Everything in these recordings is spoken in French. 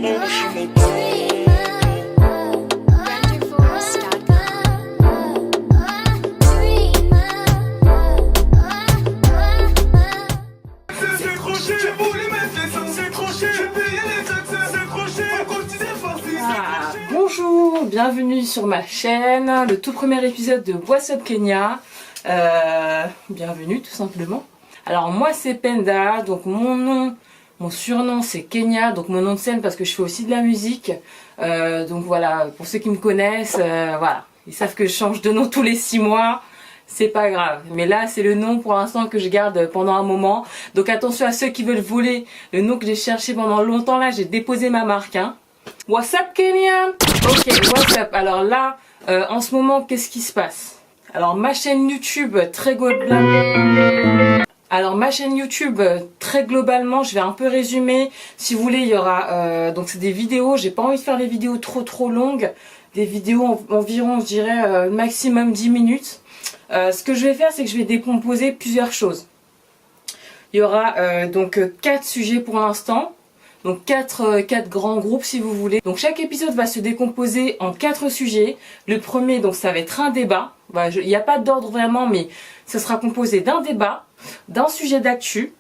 emotional. Bonjour, bienvenue sur ma chaîne, le tout premier épisode de What's Up Kenya. Bienvenue tout simplement. Alors moi c'est Penda, donc mon surnom c'est Kenya, donc mon nom de scène parce que je fais aussi de la musique. Donc voilà, pour ceux qui me connaissent, voilà, ils savent que je change de nom tous les 6 mois. C'est pas grave, mais là c'est le nom pour l'instant que je garde pendant un moment. Donc attention à ceux qui veulent voler le nom que j'ai cherché pendant longtemps. Là j'ai déposé ma marque, hein. What's up Kenya? Ok, what's up? Alors là, en ce moment, qu'est-ce qui se passe? Alors ma chaîne YouTube, très globalement... Alors ma chaîne YouTube, très globalement, je vais un peu résumer. Si vous voulez, il y aura... donc c'est des vidéos, j'ai pas envie de faire des vidéos trop longues. Des vidéos environ, je dirais, maximum 10 minutes. Ce que je vais faire, c'est que je vais décomposer plusieurs choses. Il y aura donc 4 sujets pour l'instant. Donc 4 grands groupes si vous voulez. Donc chaque épisode va se décomposer en 4 sujets. Le premier, donc ça va être un débat. Il n'y a pas d'ordre vraiment, mais ça sera composé d'un débat, d'un sujet d'actu,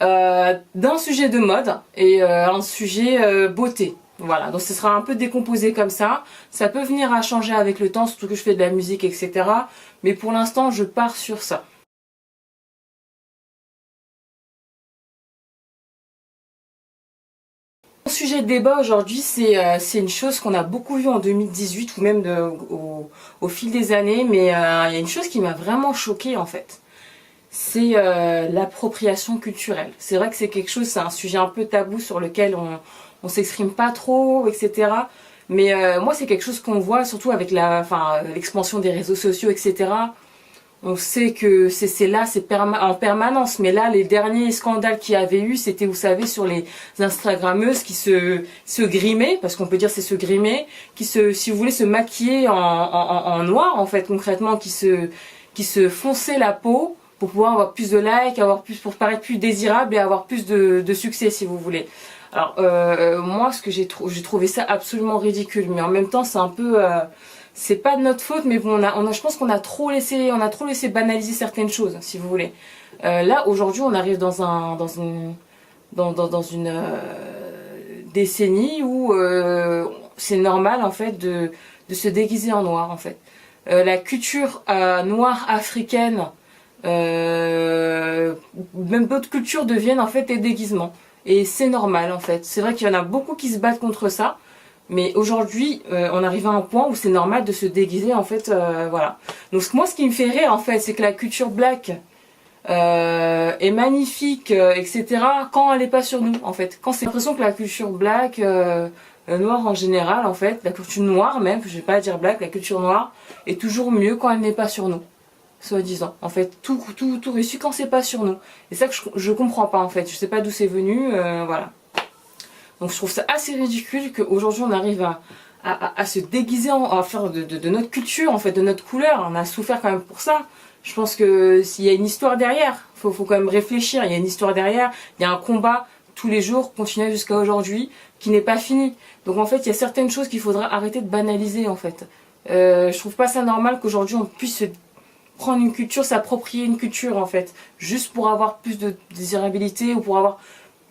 d'un sujet de mode et un sujet beauté. Voilà, donc ce sera un peu décomposé comme ça. Ça peut venir à changer avec le temps, surtout que je fais de la musique, etc. Mais pour l'instant, je pars sur ça. Le sujet de débat aujourd'hui, c'est une chose qu'on a beaucoup vue en 2018 ou même au fil des années, mais il y a une chose qui m'a vraiment choquée en fait. C'est l'appropriation culturelle. C'est vrai que c'est quelque chose, c'est un sujet un peu tabou sur lequel on s'exprime pas trop, etc. Mais moi, c'est quelque chose qu'on voit surtout avec l'expansion des réseaux sociaux, etc. On sait que c'est là, c'est en permanence. Mais là, les derniers scandales qu'il y avait eu, c'était, vous savez, sur les Instagrammeuses qui se grimaient, parce qu'on peut dire c'est se grimer, qui si vous voulez, se maquiller en noir, en fait, concrètement, qui se fonçaient la peau pour pouvoir avoir plus de likes, pour paraître plus désirable et avoir plus de succès, si vous voulez. Alors, moi, j'ai trouvé ça absolument ridicule. Mais en même temps, c'est un peu... c'est pas de notre faute, mais bon, je pense qu'on a trop laissé banaliser certaines choses, si vous voulez. Là, aujourd'hui, on arrive dans une décennie où c'est normal, en fait, de se déguiser en noir, en fait. La culture noire africaine, même d'autres cultures deviennent, en fait, des déguisements. Et c'est normal, en fait. C'est vrai qu'il y en a beaucoup qui se battent contre ça. Mais aujourd'hui, on arrive à un point où c'est normal de se déguiser, en fait, voilà. Donc moi, ce qui me fait rire, en fait, c'est que la culture black est magnifique, etc. quand elle n'est pas sur nous, en fait. Quand c'est l'impression que la culture black, noire en général, en fait, la culture noire même, je vais pas dire black, la culture noire est toujours mieux quand elle n'est pas sur nous, soi-disant. En fait, tout réussit quand c'est pas sur nous. Et ça que je comprends pas, en fait. Je sais pas d'où c'est venu, voilà. Donc je trouve ça assez ridicule qu'aujourd'hui on arrive à se déguiser, à faire de notre culture, en fait, de notre couleur. On a souffert quand même pour ça. Je pense que s'il y a une histoire derrière, faut quand même réfléchir. Il y a une histoire derrière, il y a un combat tous les jours, continué jusqu'à aujourd'hui, qui n'est pas fini. Donc en fait, il y a certaines choses qu'il faudra arrêter de banaliser, en fait. Je trouve pas ça normal qu'aujourd'hui on puisse se prendre une culture, s'approprier une culture, en fait, juste pour avoir plus de désirabilité ou pour avoir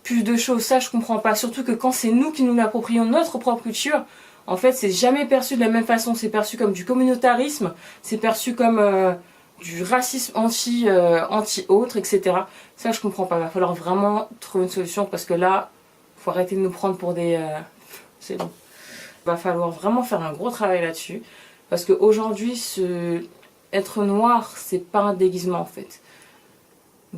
plus de choses. Ça je comprends pas, surtout que quand c'est nous qui nous l'approprions, notre propre culture, en fait c'est jamais perçu de la même façon. C'est perçu comme du communautarisme, c'est perçu comme du racisme anti-autre, etc. Ça je comprends pas, il va falloir vraiment trouver une solution parce que là faut arrêter de nous prendre pour des c'est bon. Il va falloir vraiment faire un gros travail là-dessus parce qu'aujourd'hui être noir c'est pas un déguisement, en fait.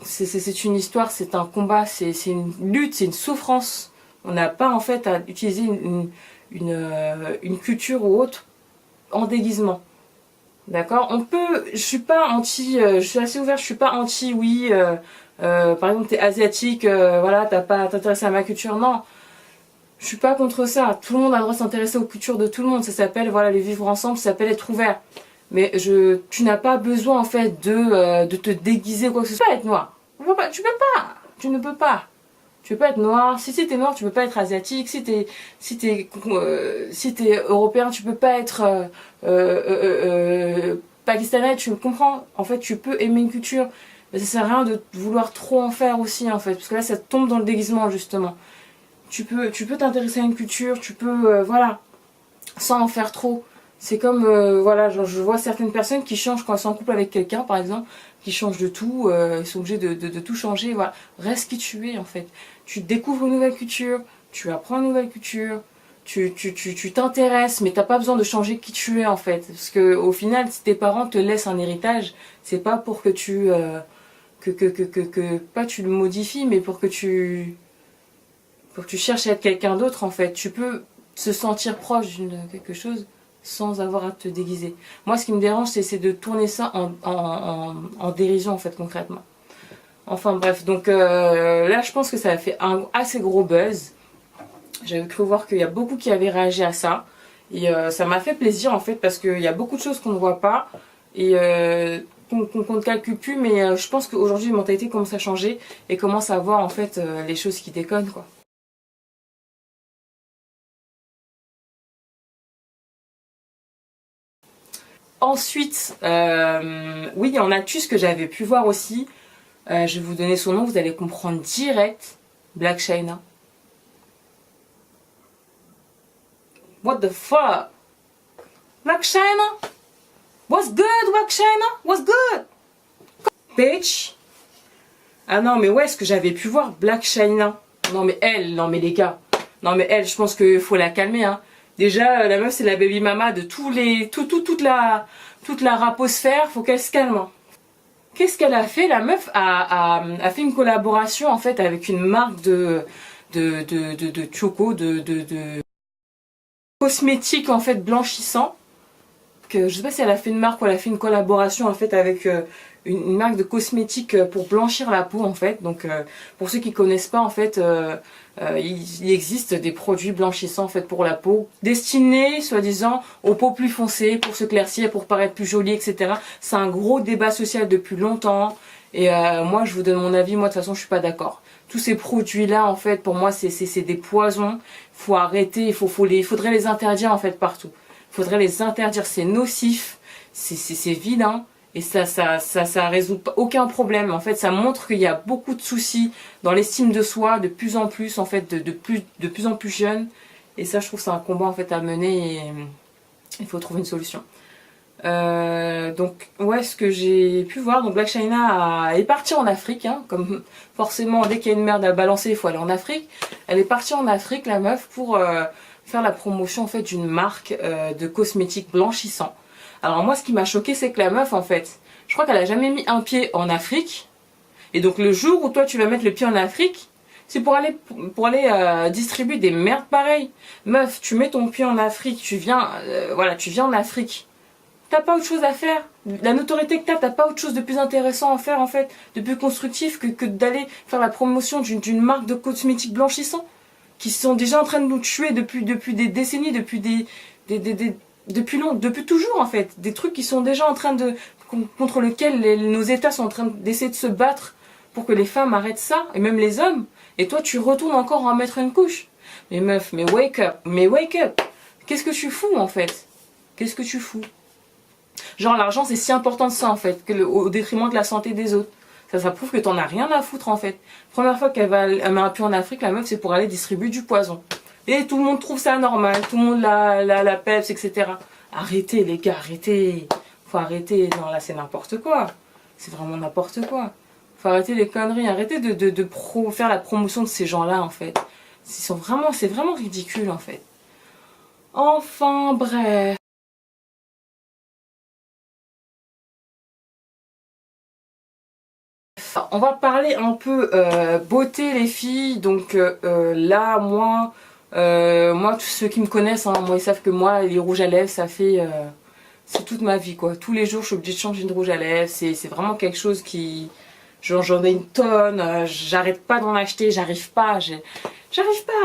C'est une histoire, c'est un combat, c'est une lutte, c'est une souffrance. On n'a pas, en fait, à utiliser une culture ou autre en déguisement. D'accord? On peut, je suis pas anti, je suis assez ouverte, je suis pas anti, oui, par exemple t'es asiatique, voilà, t'as pas à t'intéresser à ma culture. Non, je suis pas contre ça. Tout le monde a le droit de s'intéresser aux cultures de tout le monde. Ça s'appelle, voilà, les vivre ensemble, ça s'appelle être ouvert. Mais tu n'as pas besoin, en fait, de te déguiser ou quoi que ce soit, être noir. Tu ne peux pas. Tu peux pas être noir. Si t'es noir, tu peux pas être asiatique. Si t'es européen, tu peux pas être pakistanais. Tu comprends? En fait, tu peux aimer une culture, mais ça sert à rien de vouloir trop en faire aussi, en fait, parce que là, ça tombe dans le déguisement justement. Tu peux t'intéresser à une culture, tu peux, voilà, sans en faire trop. C'est comme, voilà, genre, je vois certaines personnes qui changent quand elles sont en couple avec quelqu'un, par exemple, qui changent de tout, ils sont obligés de tout changer, voilà. Reste qui tu es, en fait. Tu découvres une nouvelle culture, tu apprends une nouvelle culture, tu t'intéresses, mais t'as pas besoin de changer qui tu es, en fait. Parce que, au final, si tes parents te laissent un héritage, c'est pas pour que tu, pas tu le modifies, mais pour que tu cherches à être quelqu'un d'autre, en fait. Tu peux se sentir proche d'une quelque chose sans avoir à te déguiser. Moi, ce qui me dérange, c'est de tourner ça en dérision, en fait, concrètement. Enfin bref, donc là, je pense que ça a fait un assez gros buzz. J'avais cru voir qu'il y a beaucoup qui avaient réagi à ça. Et ça m'a fait plaisir, en fait, parce qu'il y a beaucoup de choses qu'on ne voit pas et qu'on ne calcule plus. Mais je pense qu'aujourd'hui, les mentalités commencent à changer et commencent à voir, en fait, les choses qui déconnent, quoi. Ensuite, oui, en actus que j'avais pu voir aussi, je vais vous donner son nom, vous allez comprendre direct. Blac Chyna. What the fuck? Blac Chyna? What's good, Blac Chyna? What's good? Bitch. Ah non, mais ouais, ce que j'avais pu voir, Blac Chyna. Non, mais elle, non, mais les gars. Non, mais elle, je pense qu'il faut la calmer, hein. Déjà, la meuf, c'est la baby mama de toute la raposphère. Faut qu'elle se calme, hein. Qu'est-ce qu'elle a fait? La meuf a fait une collaboration, en fait, avec une marque de choco, de cosmétiques, en fait, blanchissants. Que, je sais pas si elle a fait une marque ou elle a fait une collaboration, en fait, avec une marque de cosmétiques pour blanchir la peau, en fait. Donc, pour ceux qui connaissent pas, en fait, il existe des produits blanchissants, en fait, pour la peau, destinés, soi-disant, aux peaux plus foncées, pour s'éclaircir, pour paraître plus jolie, etc. C'est un gros débat social depuis longtemps. Et moi, je vous donne mon avis. Moi, de toute façon, je suis pas d'accord. Tous ces produits-là, en fait, pour moi, c'est des poisons. Faut arrêter. Faudrait les interdire, en fait, partout. Faudrait les interdire. C'est nocif. C'est vilain. Et ça résout aucun problème. En fait, ça montre qu'il y a beaucoup de soucis dans l'estime de soi, de plus en plus, en fait, de plus en plus jeunes. Et ça, je trouve que c'est un combat, en fait, à mener et il faut trouver une solution. Donc, ouais, ce que j'ai pu voir, donc Blac Chyna est partie en Afrique, hein, comme forcément, dès qu'il y a une merde à balancer, il faut aller en Afrique. Elle est partie en Afrique, la meuf, pour faire la promotion, en fait, d'une marque de cosmétiques blanchissants. Alors moi, ce qui m'a choqué, c'est que la meuf, en fait, je crois qu'elle a jamais mis un pied en Afrique. Et donc le jour où toi, tu vas mettre le pied en Afrique, c'est pour aller distribuer des merdes pareilles. Meuf, tu mets ton pied en Afrique, tu viens en Afrique. T'as pas autre chose à faire. La notoriété que t'as pas autre chose de plus intéressant à faire, en fait, de plus constructif que d'aller faire la promotion d'une marque de cosmétiques blanchissants qui sont déjà en train de nous tuer depuis des décennies, depuis toujours, en fait, des trucs qui sont déjà en train contre lesquels nos États sont en train d'essayer de se battre pour que les femmes arrêtent ça, et même les hommes. Et toi, tu retournes encore en mettre une couche. Mais meuf, mais wake up. Qu'est-ce que tu fous, en fait? Qu'est-ce que tu fous? Genre, l'argent, c'est si important de ça, en fait, au détriment de la santé des autres. Ça prouve que t'en as rien à foutre, en fait. Première fois elle met un pied en Afrique, la meuf, c'est pour aller distribuer du poison. Et tout le monde trouve ça normal, tout le monde la peps, etc. Arrêtez, les gars, arrêtez. Faut arrêter. Non, là, c'est n'importe quoi. C'est vraiment n'importe quoi. Faut arrêter les conneries. Arrêtez de faire la promotion de ces gens-là, en fait. C'est vraiment ridicule, en fait. Enfin, bref. On va parler un peu beauté, les filles. Donc là, moi, tous ceux qui me connaissent, hein, moi, ils savent que moi, les rouges à lèvres, ça fait... c'est toute ma vie, quoi. Tous les jours, je suis obligée de changer de rouge à lèvres. C'est vraiment quelque chose qui... J'en ai une tonne. J'arrête pas d'en acheter. J'arrive pas à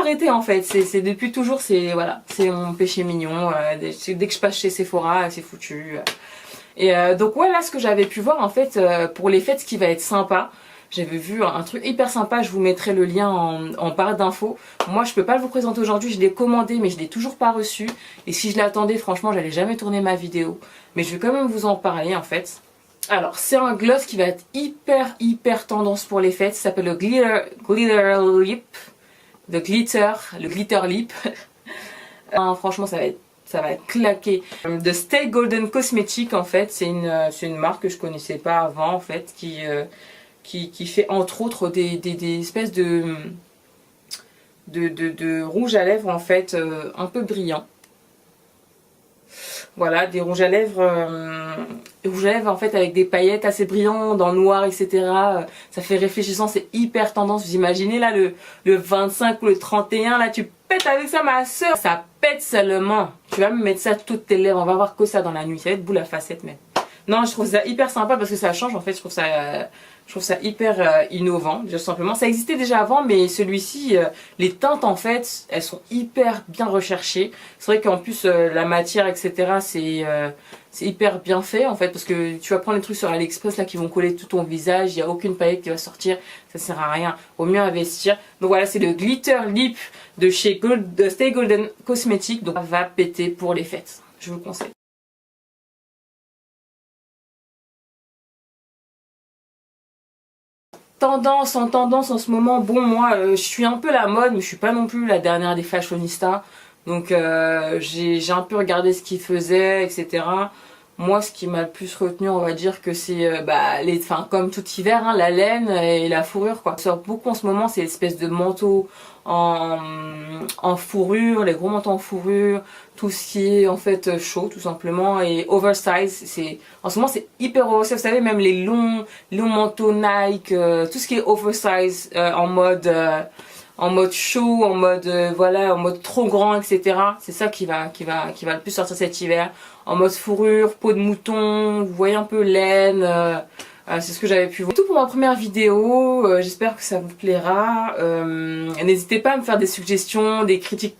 arrêter, en fait. C'est depuis toujours, c'est mon péché mignon. Dès que je passe chez Sephora, c'est foutu. Et donc ouais, là, ce que j'avais pu voir, en fait, pour les fêtes, ce qui va être sympa, J'avais vu un truc hyper sympa, je vous mettrai le lien en barre d'infos. Moi je peux pas le vous présenter aujourd'hui, je l'ai commandé mais je l'ai toujours pas reçu. Et si je l'attendais, franchement j'allais jamais tourner ma vidéo. Mais je vais quand même vous en parler en fait. Alors c'est un gloss qui va être hyper tendance pour les fêtes. Ça s'appelle le Glitter Lip. Le Glitter Lip. Franchement ça va être claqué. De Stay Golden Cosmetics en fait, c'est une marque que je connaissais pas avant en fait, qui fait entre autres des espèces de rouge à lèvres en fait, un peu brillants. Voilà, des rouges à lèvres en fait avec des paillettes assez brillants dans le noir, etc. Ça fait réfléchissant, c'est hyper tendance. Vous imaginez là le 25 ou le 31, là tu pètes avec ça ma soeur. Ça pète seulement. Tu vas me mettre ça toutes tes lèvres, on va voir que ça dans la nuit. Ça va être boule à facettes même. Non, je trouve ça hyper sympa parce que ça change en fait. Je trouve ça hyper innovant, tout simplement. Ça existait déjà avant, mais celui-ci, les teintes en fait, elles sont hyper bien recherchées. C'est vrai qu'en plus la matière, etc. C'est hyper bien fait en fait, parce que tu vas prendre les trucs sur AliExpress là qui vont coller tout ton visage, il n'y a aucune paillette qui va sortir, ça sert à rien. Au mieux investir. Donc voilà, c'est le Glitter Lip de chez Stay Golden Cosmetics. Donc ça va péter pour les fêtes. Je vous le conseille. Tendance en ce moment, bon moi je suis un peu la mode mais je suis pas non plus la dernière des fashionistas, donc j'ai un peu regardé ce qu'ils faisaient, etc. Moi ce qui m'a le plus retenu, on va dire que c'est comme tout hiver, hein, la laine et la fourrure quoi. Ça sort beaucoup en ce moment, c'est l'espèce de manteau en fourrure, les gros manteaux en fourrure, tout ce qui est en fait chaud tout simplement, et oversize. En ce moment c'est hyper oversize, vous savez, même les longs manteaux Nike, tout ce qui est oversize, en mode chaud, en mode voilà, en mode trop grand, etc. C'est ça qui va le plus sortir cet hiver. En mode fourrure, peau de mouton, vous voyez un peu laine. C'est ce que j'avais pu voir. C'est tout pour ma première vidéo, j'espère que ça vous plaira. N'hésitez pas à me faire des suggestions, des critiques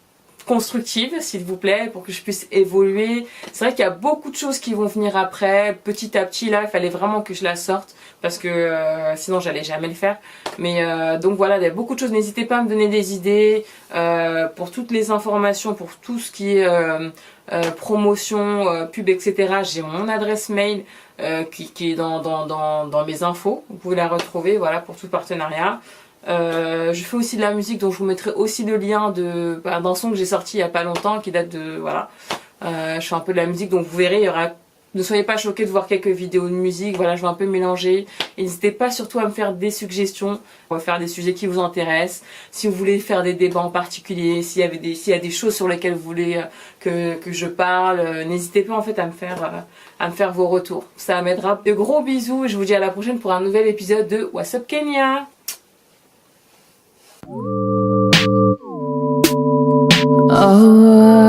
constructives s'il vous plaît, pour que je puisse évoluer. C'est vrai qu'il y a beaucoup de choses qui vont venir après, petit à petit. Là il fallait vraiment que je la sorte parce que sinon j'allais jamais le faire. Mais donc voilà, il y a beaucoup de choses. N'hésitez pas à me donner des idées pour toutes les informations, pour tout ce qui est promotion, pub, etc. J'ai mon adresse mail qui est dans mes infos. Vous pouvez la retrouver, voilà, pour tout partenariat. Je fais aussi de la musique, donc je vous mettrai aussi le lien d'un son que j'ai sorti il y a pas longtemps, qui date de, voilà. Je fais un peu de la musique, donc vous verrez, il y aura, ne soyez pas choqués de voir quelques vidéos de musique. Voilà, je vais un peu mélanger. N'hésitez pas surtout à me faire des suggestions. On va faire des sujets qui vous intéressent. Si vous voulez faire des débats en particulier, s'il y a des choses sur lesquelles vous voulez que je parle, n'hésitez pas en fait à me faire vos retours. Ça m'aidera. De gros bisous et je vous dis à la prochaine pour un nouvel épisode de What's Up Kenya. Oh